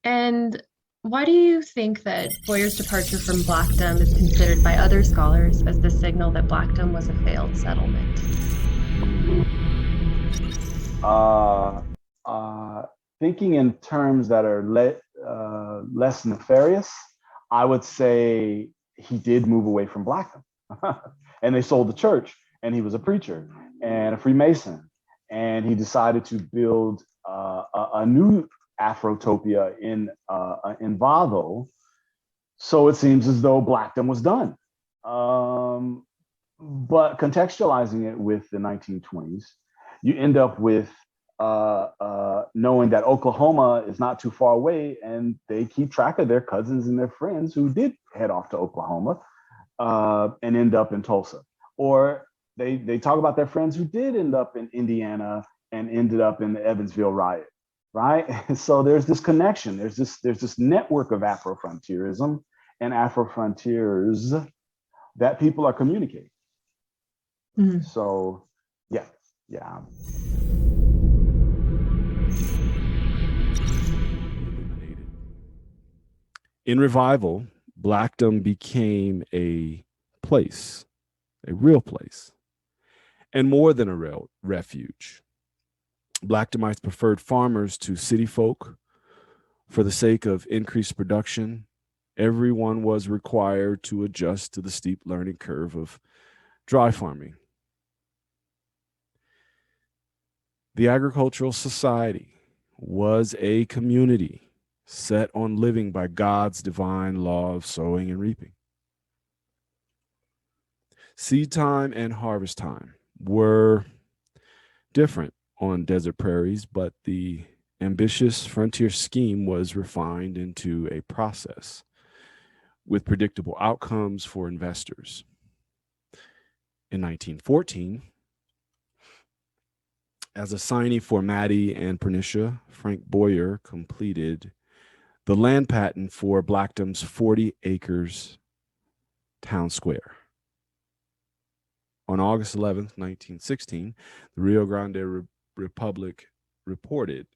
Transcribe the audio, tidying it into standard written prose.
And why do you think that Boyer's departure from Blackdom is considered by other scholars as the signal that Blackdom was a failed settlement? Uh, Thinking in terms that are less nefarious, I would say he did move away from Blackham. And they sold the church, and he was a preacher and a Freemason. And he decided to build a new Afrotopia in Vado. So it seems as though Blackham was done. But contextualizing it with the 1920s, you end up with knowing that Oklahoma is not too far away, and they keep track of their cousins and their friends who did head off to Oklahoma and end up in Tulsa, or they talk about their friends who did end up in Indiana and ended up in the Evansville riot, right? So there's this connection. There's this network of Afrofrontierism and Afrofrontiers that people are communicating. Mhm. So yeah, yeah. In revival, Blackdom became a place, a real place, and more than a real refuge. Blackdomites preferred farmers to city folk for the sake of increased production. Everyone was required to adjust to the steep learning curve of dry farming. The agricultural society was a community set on living by God's divine law of sowing and reaping. Seed time and harvest time were different on desert prairies, but the ambitious frontier scheme was refined into a process with predictable outcomes for investors. In 1914, as a signee for Maddie and Pernicia, Frank Boyer completed the land patent for Blackdom's 40 acres town square. On August 11th, 1916, the Rio Grande Republic reported